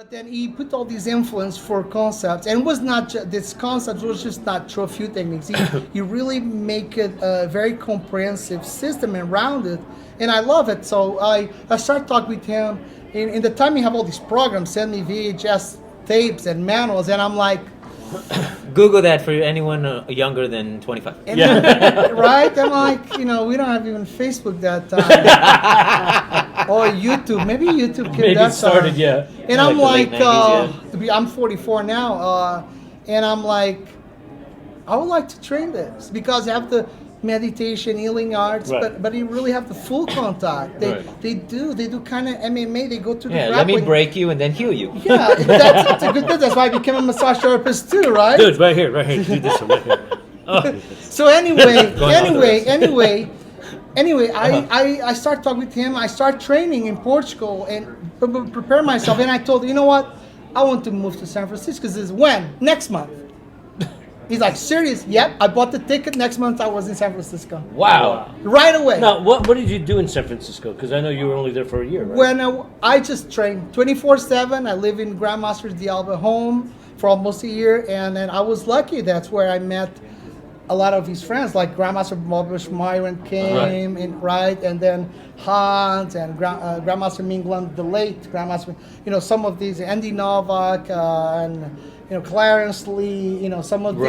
But then he put all these influence for concepts, and it was not this concept was just not through a few techniques. He really make it a very comprehensive system around it, and I love it. So I start talking with him. In the time you have all these programs, send me VHS tapes and manuals, and I'm like, Google that for anyone younger than 25. and then, right? I'm like, we don't have even Facebook that time. Or YouTube. Maybe YouTube came Maybe that it started, time. yeah. And I'm Like like, the late 90s, I'm 44 now, and I'm like, I would like to train this because you have the meditation, healing arts, Right. but you really have the full contact. They do kind of MMA. They go through the Yeah, let grappling. me break you and then heal you. Yeah, that's a good thing. That's why I became a massage therapist too, right? Dude, right here. Do this one right here. Oh. So anyway, Going I start talking with him. I start training in Portugal and prepare myself. And I told him, you know what? I want to move to San Francisco. This is when? Next month. He's like, serious? Yep. I bought the ticket. Next month I was in San Francisco. Wow. Right away. Now, what did you do in San Francisco? Because I know you were only there for a year, right? When I just trained 24/7. I live in Grandmaster D'Alba home for almost a year. And then I was lucky. That's where I met a lot of his friends, like Grandmaster Bobish Myron came in, right? And then Hans and Grandmaster Mingland, the late Grandmaster, some of these, Andy Novak, and, Clarence Lee, some of these,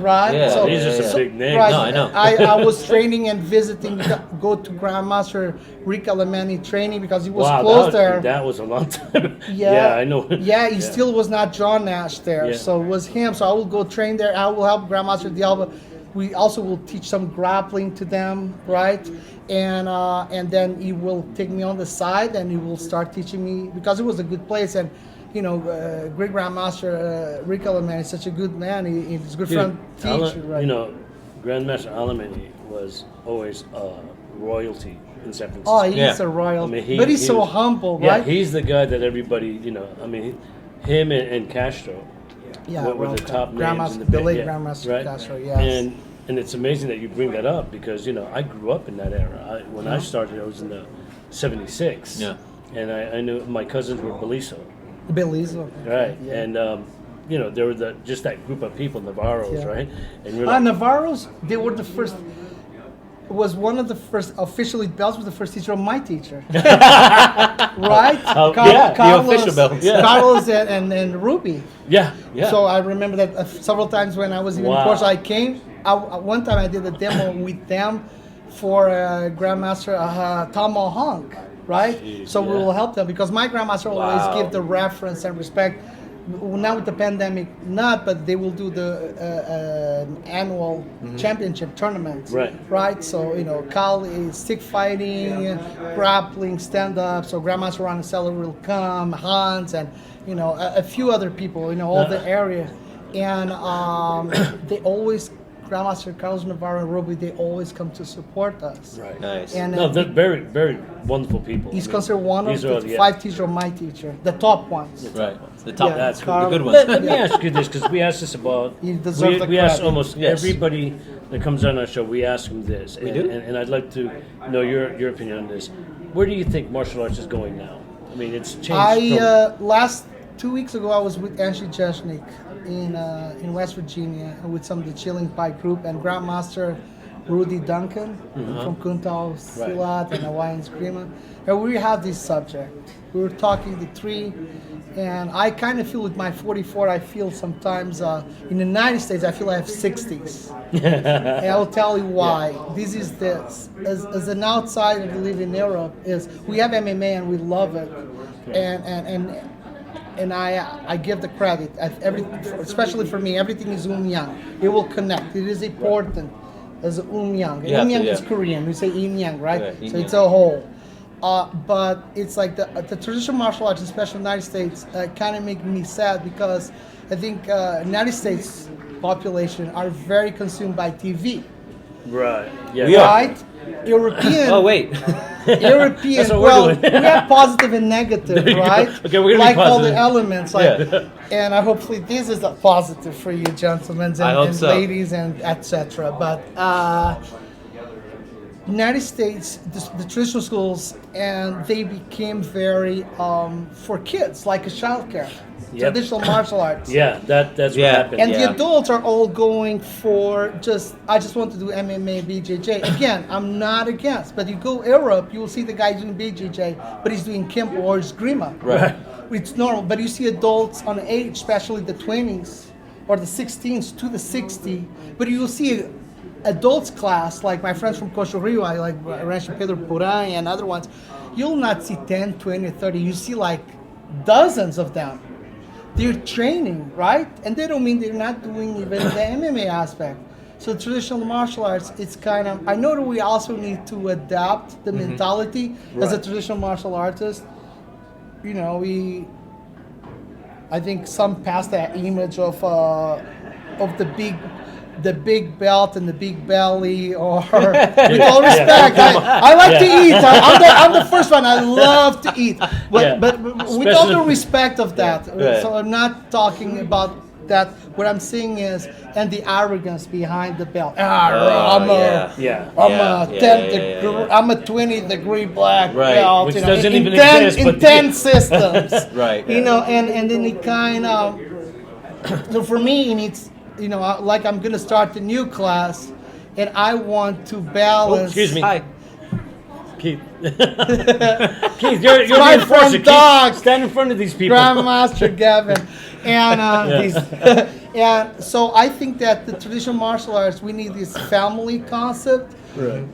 right? Yeah, so, these are some big names. Right, No, I know. I was training and visiting, go to Grandmaster Rick Alemany training because he was close there. That was a long time. Yeah, I know. Yeah, he still was not John Nash there, Yeah. so it was him. So I will go train there. I will help Grandmaster D'Alba. We also will teach some grappling to them, right? And then he will take me on the side and he will start teaching me because it was a good place. And great Grandmaster Rick Alemany is such a good man. He's a good friend teacher, right? Grandmaster Alemany was always royalty in San Francisco. Oh, he's Yeah. a royal, I mean, but he's so was- humble, Yeah, right? he's the guy that everybody, him and Castro Yeah, were the top names in the the bit, late yeah, Grandmaster right? Castro, yes. And it's amazing that you bring that up because I grew up in that era. When I started, I was in the '76. Yeah. And I knew my cousins were Beliso, Belizo. right? Yeah. And there were just that group of people, Navarros, Yeah. right? And we're like, Navarros, they were the first. Was one of the first officially belts was the first teacher of my teacher, right? the official belts. Yeah. Carlos and Ruby. yeah. So I remember that several times when I was in Wow. Portugal, I came. One time I did a demo with them for Grandmaster Tomahawk, right? Jeez, so we yeah. will help them because my Grandmaster Wow. always give the reference and respect. Now with the pandemic, not, but they will do the annual championship tournament. Right. So, Cal is stick fighting, grappling, stand-up. So Grandmaster Ronicello will come, Hans, and, a few other people, all the area. And they always, Grandmaster Carlos Navarro and Ruby, they always come to support us. Right. Nice. And No, they're very, very wonderful people. he's considered one of these the are the- 5 teachers of my teacher, the top ones. Right. The top, Yeah, that's the Carl- good Let, ones. let me ask you this, because we asked this about. You deserve the we ask credit. almost Yes. everybody that comes on our show. We ask them this, We and, do? and I'd like to know your opinion on this. Where do you think martial arts is going now? I mean, it's changed. Last 2 weeks ago, I was with Angie Jesnik in West Virginia with some of the Chilling Pie group and Grandmaster Rudy Duncan from Kuntal Silat and Hawaiian Screamer. And we had this subject. We were talking the three, and I kind of feel with my 44, I feel sometimes in the United States, I feel I have 60s. And I'll tell you why. This is this. As an outsider who live in Europe, is we have MMA and we love it, and I give the credit. Especially for me, everything is yang. It will connect. It is important as yang. Yeah, Yang yeah. is Korean. We say yang, right? Yeah, So yin-yang. it's a whole. But it's like the traditional martial arts, especially in the United States, kind of make me sad because I think United States population are very consumed by TV, right. Yeah. We are. right? European. Oh, wait. European. That's what we're Well, doing. we have positive and negative, There you go. right? Okay, we're gonna be like all the positive. elements, like, Yeah. and hopefully this is a positive for you, gentlemen I hope and so. ladies, and etc. But United States, the traditional schools, and they became very for kids, like a childcare, traditional martial arts. Yeah, that's Yeah. what happened. And Yeah. the adults are all going for I just want to do MMA, BJJ. Again, I'm not against, but you go Europe, you will see the guy doing BJJ, but he's doing Kempo or Esgrima. Right. It's normal, but you see adults on age, especially the 20s or the 16s to the 60, but you will see adults class, like my friends from Costa Rica, like Rancho Pedro Puray and other ones, you'll not see 10, 20, 30. You see like dozens of them. They're training, right? And they don't mean they're not doing even the MMA aspect. So traditional martial arts, it's kind of, I know that we also need to adapt the mentality as a traditional martial artist. You know, I think some pass that image of the big belt and the big belly, or with all respect, I like to eat. I'm the first one. I love to eat, but with all the respect of that. So I'm not talking about that. What I'm saying is, and the arrogance behind the belt. I'm a 20-degree black belt, which you know, doesn't in even 10, exist, in but 10 systems, Right. You know, and then it kind of. So for me, it's, you know, like I'm gonna start a new class, and I want to balance. Excuse me. Hi. Keith. Keith, you're My the enforcer. friend Keith, Doc. stand in front of these people. Grandmaster Gavin, and and so I think that the traditional martial arts, we need this family concept,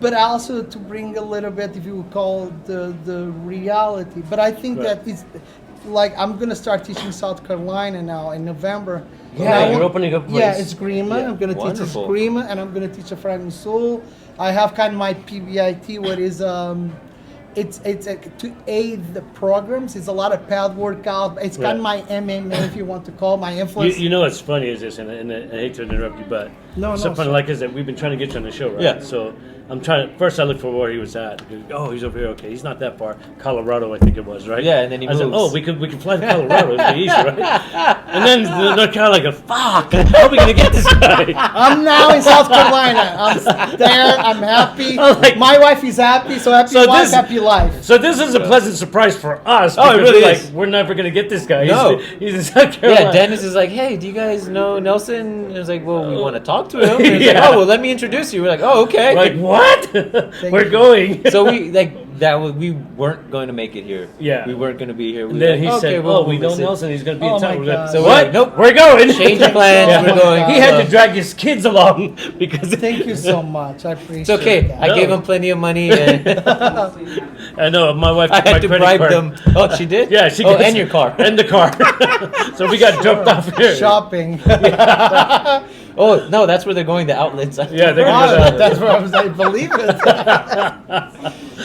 but also to bring a little bit, if you would call the reality. But I think that it's like I'm gonna start teaching South Carolina now in November. Yeah, you're opening up. Yeah, it's Grima. Yeah. I'm gonna teach Wonderful. Grima, and I'm gonna teach a Frank Soul. I have kind of my PBIT, what is it's to aid the programs. It's a lot of pad workout. It's kind of my MMA, if you want to call my influence. You know what's funny is this, and I hate to interrupt you, but No, funny like is that we've been trying to get you on the show, right? Yeah. So I'm trying to, first I looked for where he was at. Oh, he's over here. Okay, he's not that far. Colorado, I think it was, right? Yeah, and then he I said, moves. oh, we can fly to Colorado. It'd be easy, right? And then North Carolina go, fuck, how are we gonna get this guy? I'm now in South Carolina. I'm there. I'm happy. Like- my wife is happy. So happy So wife, this- happy life. So this is a pleasant surprise for us. Oh, it because really we're is. like, we're never gonna get this guy. No. He's in South Carolina. Yeah, Dennis is like, hey, do you guys know Nelson? And I was like, well, we want to talk to him. And he's Yeah. like, oh, well, let me introduce you. We're like, oh, okay. Like what? We're you. going. So we we weren't going to make it here. Yeah. We weren't going to be here. We And were then like, he okay, said, well, we we'll know visit. Nelson. He's gonna be Oh in town. my We're God. like, So what? we're like, nope. We're going. Change of plans. Yeah. We're going. He had So- to drag his kids along because Thank you so much. I appreciate It's okay. that. I gave him plenty of money, and I know my wife. I took my had to credit bribe card. them. Oh, she did? Yeah, she. Oh, gets- and your car. and the car. So we got jumped off here. Shopping. Oh no, that's where they're going. The outlets. Yeah, they're Wow, gonna go to- that's what I was. I believe it.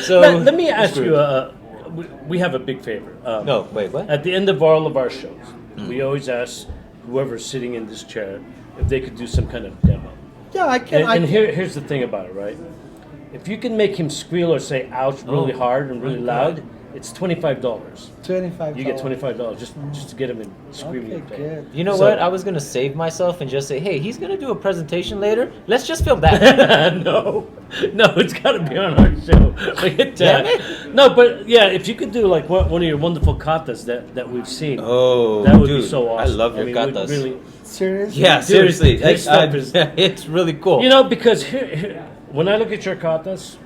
So Let me ask you. We have a big favor. no, wait, what? At the end of all of our shows, we always ask whoever's sitting in this chair if they could do some kind of demo. Yeah, I can. And here's the thing about it, right? If you can make him squeal or say "ouch" really hard and really loud, it's $25. 25. You get $25 just to get him in screaming. Okay, in pain. good. You know So- what? I was gonna save myself and just say, hey, he's gonna do a presentation later. Let's just film that. No, it's got to be on our show. Like, Damn it. No, but yeah, if you could do like one of your wonderful katas that we've seen, Oh, that would dude, be so awesome. I love your we'd katas. Really, Seriously? Yeah, Dude, seriously, his like, stuff is- it's really cool. you know, because here, when I look at your katas,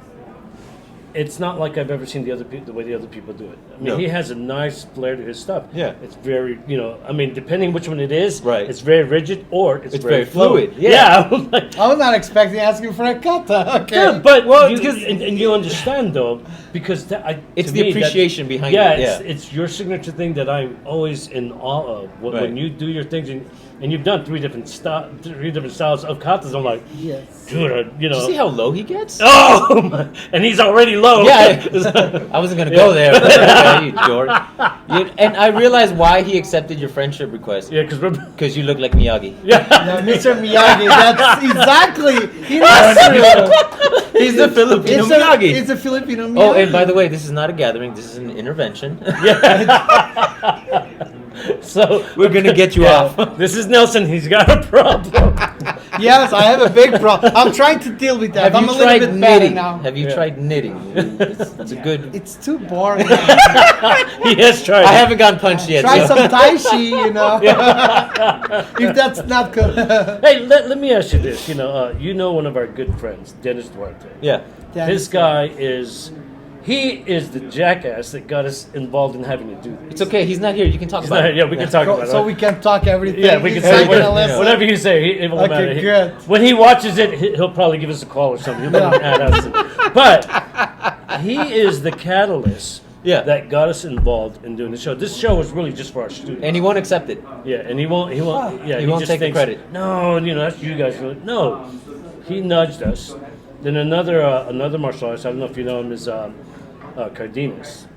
it's not like I've ever seen the way the other people do it. I mean, No. he has a nice flair to his stuff. Yeah. It's very, I mean, depending which one it is, Right. it's very rigid or it's very fluid, yeah. Yeah. I'm like, I was not expecting asking for a kata. Okay. yeah, but Well, you, because- and you understand though, because It's to the me, that- appreciation behind yeah, it. it's your signature thing that I'm always in awe of. When Right. you do your things, and you've done three different styles of katas, I'm like, Yes. dude, Did you see how low he gets? oh, my, and he's already low. Yeah, I wasn't gonna go there. But okay, you dork. And I realized why he accepted your friendship request. yeah, because we're. Because you look like Miyagi. Yeah. Now, Mr. Miyagi, that's exactly. He knows. He's the Filipino Miyagi. It's a Filipino Miyagi. Oh, and by the way, this is not a gathering. This is an intervention. So We're gonna get you off. this is Nelson. He's got a problem. Yes, I have a big problem. I'm trying to deal with that. Have I'm you a little tried bit better knitting? now. Have you tried knitting? It's a good. It's too boring. He has tried. I haven't gotten punched yet. Try so. some Tai Chi, you know. If that's not good. Hey, let me ask you this. You know one of our good friends, Dennis Duarte. Yeah. This guy he is the jackass that got us involved in having to do this. It's okay. He's not here. You can talk about it. Yeah, we can talk about it. So we can talk everything. Yeah, we can He's say not gonna listen. whatever you say. It won't Okay, matter. good. When he watches it, he'll probably give us a call or something. He'll probably add us. But he is the catalyst Yeah. that got us involved in doing the show. This show was really just for our students. And he won't accept it. Yeah, and he won't. Yeah, He won't just take the thinks, credit. No, that's you guys. No, he nudged us. Then another martial artist. I don't know if you know him, is Cardenas.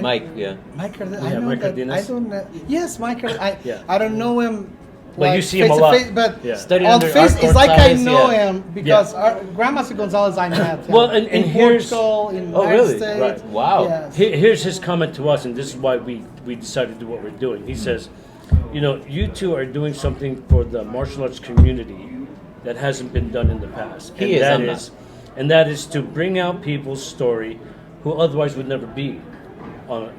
Mike, yeah. Mike Cardenas. Yeah, I know Mike that. Cardenas. I don't know. Yes, Mike Cardenas. Yeah. I don't know him. But you see him face a to lot. face, but Yeah. Studied on under face, Art it's like I Gonzalez, know yeah. him because Grandmaster Gonzalez I met. Him. Well, and in here's- Portugal, in Oh, United really? States. Right. Wow. Yes. Here's his comment to us, and this is why we decided to do what we're doing. He says, you two are doing something for the martial arts community that hasn't been done in the past. He is, I'm not. And that is to bring out people's story who otherwise would never be who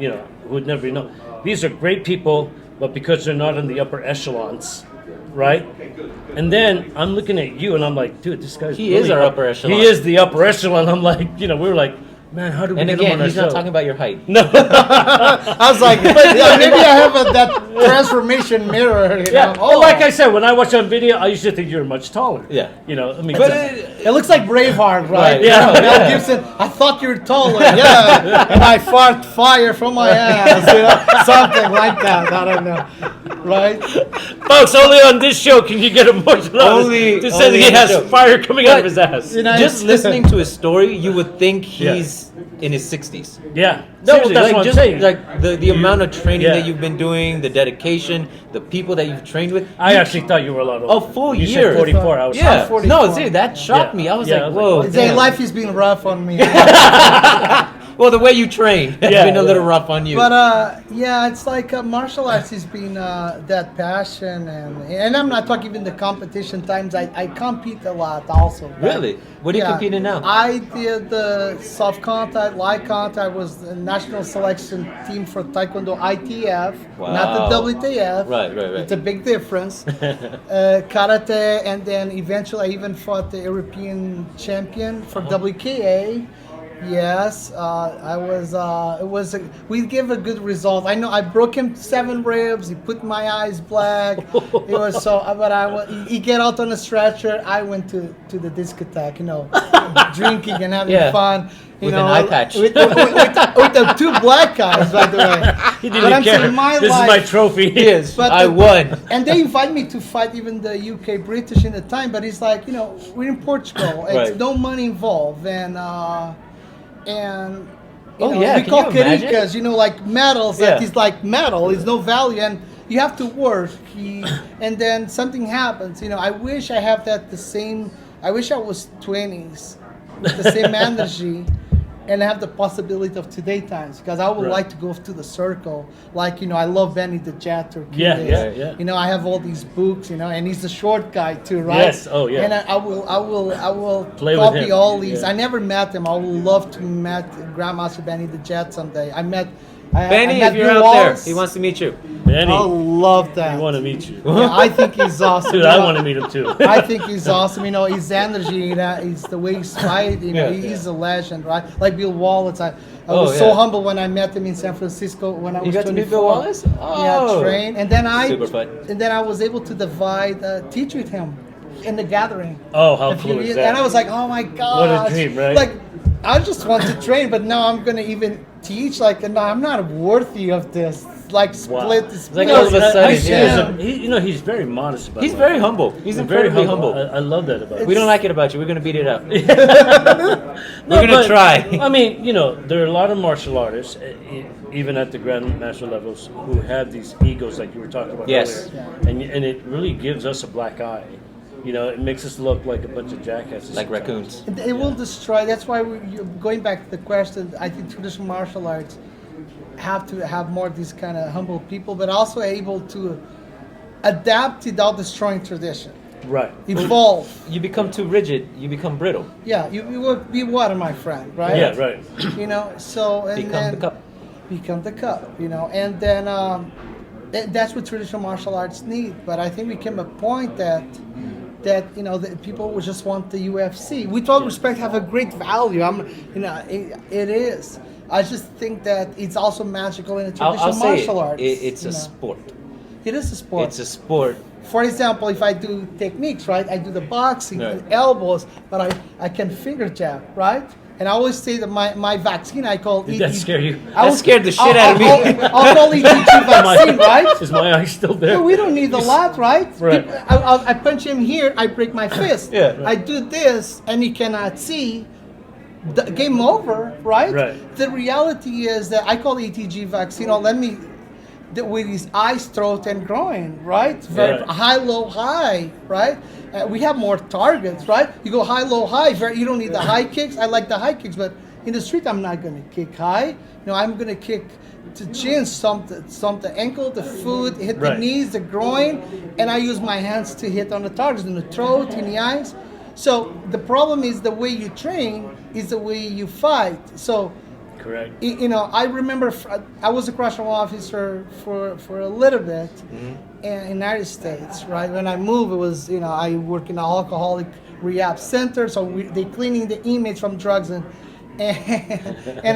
would never be known. These are great people, but because they're not in the upper echelons, right? And then I'm looking at you, and I'm like, dude, this guy's He is really our upper echelon. He is the upper echelon. I'm like, we were like, man, how do we And get him again, on our he's show? not talking about your height. No. I was like, yeah, maybe I have that transformation mirror. You Yeah. know? Well, like I said, when I watch on video, I used to think you were much taller. Yeah. But it looks like Braveheart, right? Right. Yeah. Mel Gibson. I thought you were taller. Yeah. And I fart fire from my ass. Something like that. I don't know. Right? Folks, only on this show can you get a martial artist Only- to say only that he on the has show. fire coming out of But- his ass. Just listening to his story, you would think he's in his 60s. Yeah. No, Seriously, that's like, what I'm just saying. like the amount of training Yeah. that you've been doing, the dedication, the people that you've trained with. I actually thought you were a lot older. A full you year. said 44. I was Yeah, I'm 44. no, see, that shocked Yeah. me. I was Yeah, I like, was like, whoa. what? Say damn. life has been rough on me. Well, the way you train has Yeah, been a little yeah. rough on you. But yeah, it's like martial arts has been that passion, and I'm not talking even the competition times. I compete a lot also. right? Really? What are you competing now? I did the soft contact, light contact. I was the national selection team for Taekwondo ITF, not the Wow. WTF. Right. It's a big difference. Karate, and then eventually I even fought the European champion for WKA. Yes, I was. It was. We gave a good result. I know. I broke him 7 ribs. He put my eyes black. It was so. But he get out on a stretcher. I went to the discotheque. Drinking and having fun. With an eye patch. With the 2 black guys, by the way. He But didn't I'm care. saying my This life- is my trophy. Yes, But I won. And they invite me to fight even the UK British in the time, but it's like, we're in Portugal. It's Right. no money involved. And Oh, yeah, we can call you imagine? caricas, like medals, Yeah. that is like metal, is no value, and you have to work. And then something happens. I wish I have I wish I was 20s with the same energy and have the possibility of today times, because I would Right. like to go to the circle. Like, I love Benny the Jet or Yeah, Kids. yeah. I have all these books, and he's a short guy too, right? Yes, oh, yeah. And I will Play with copy him, all these. yeah. I never met him. I would love to meet Grandmaster Benny the Jet someday. I met Benny, met if you're Bill out there, Wallace. he wants to meet you. Benny, I love that. I want to meet you. Yeah, I think he's awesome. Dude, I want to meet him too. I think he's awesome. His energy, he's the way he's fighting. Yeah. He's a legend, right? Like Bill Wallace. I Oh, was so yeah. humble when I met him in San Francisco when I You was got to 24. meet Bill Wallace? Oh. Yeah, train, and then Super fun. I was able to teach with him in the gathering. Oh, how A few cool is years- that? And I was like, oh my god! What a dream, right? Like, I just want to train, but now I'm gonna even teach. Like, no, I'm not worthy of this. Like, Wow. split the like all of a sudden, I see yeah. he's very modest about it. He's very humble. He's incredibly humble. I love that about him. We don't like it about you. We're going to beat it out. No, We're going to but, try. I mean, there are a lot of martial artists, even at the grandmaster levels, who have these egos like you were talking about Yes. earlier. And it really gives us a black eye. It makes us look like a bunch of jackasses. Like sometimes. raccoons. It will destroy. That's why going back to the question. I think traditional martial arts have to have more of these kind of humble people, but also able to adapt without destroying tradition. Right. evolve. You become too rigid. You become brittle. Yeah, you will be water, my friend, right? Yeah, right. You know, so and Become then the cup. become the cup, you know, and then that's what traditional martial arts need. But I think we came a point that you know that people would just want the UFC. With all respect, have a great value. You know, it is. I just think that it's also magical in a traditional I'll say martial arts. it's you a know. sport. It is a sport. It's a sport. For example, if I do techniques, right, I do the boxing, Right. and elbows, but I can finger jab, right? And I always say that my vaccine I call Did that scare you? I That was- scared the shit out of me. I'll call ETG vaccine, right? Is my eye still there? No, we don't need a lot, right? Right. I punch him here, I break my fist. Yeah. Right. I do this, and he cannot see. Game over, right? Right. The reality is that I call ETG vaccine. With his eyes, throat, and groin, right? Very Right. high, low, high, right? We have more targets, right? You go high, low, high. You don't need the high kicks. I like the high kicks, but in the street, I'm not going to kick high. You know, I'm going to kick to chin, stomp the ankle, the foot, hit the Right. knees, the groin, and I use my hands to hit on the targets, in the throat, in the eyes. So the problem is the way you train is the way you fight. So Correct. you know, I remember I was a correctional officer for a little bit in the United States, right? When I moved, it was, you know, I work in an alcoholic rehab center, so they cleaning the inmates from drugs and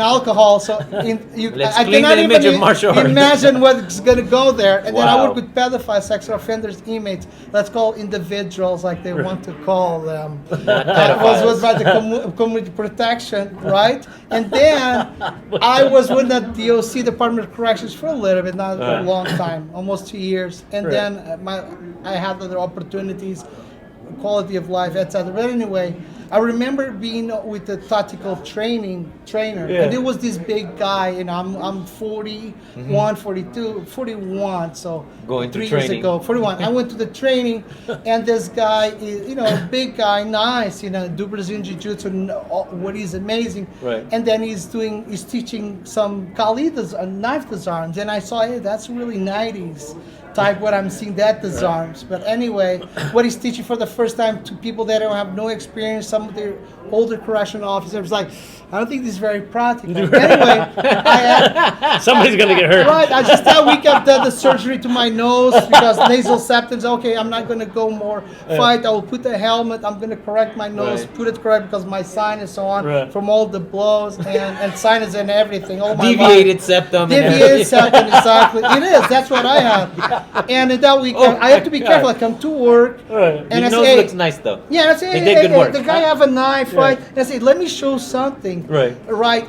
alcohol. So Let's I clean cannot the image even of martial arts. imagine what's going to go there. And then I Wow. work with pedophiles, sexual offenders, inmates. Let's call individuals like they want to call them. Was by the community protection, right? And then I was with the DOC, Department of Corrections, for a little bit, not a long time, almost 2 years. And Right. then I had other opportunities, quality of life, etc. But anyway, I remember being with the tactical trainer, Yeah. and it was this big guy, and I'm 41, 42, 41, so Going to 3 years training. ago, 41. I went to the training, and this guy is, you know, big guy, nice, you know, do Brazilian Jiu-Jitsu, and what is amazing. Right. And then he's teaching some kali knife disarms, and I saw, hey, that's really 90s type what I'm seeing, that disarms. But anyway, what he's teaching for the first time to people that don't have no experience, some of the older correctional officers, like, I don't think this is very practical. Anyway, Somebody's gonna get hurt. right, I just that week I've done the surgery to my nose because nasal septums. Okay, I'm not going to go more fight. I will put the helmet. I'm going to correct my nose, Right. put it correct because my sinus so on Right. from all the blows and sinus and everything. All my Deviated life. septum. and Deviated everything. septum, exactly. It is. That's what I have. And in that week, Oh I have to my be God. careful. I come to work. Right. And Your I nose say, looks nice though. yeah, I say, They did good work. the guy have a knife, right? And I say, let me show something. Right. Right.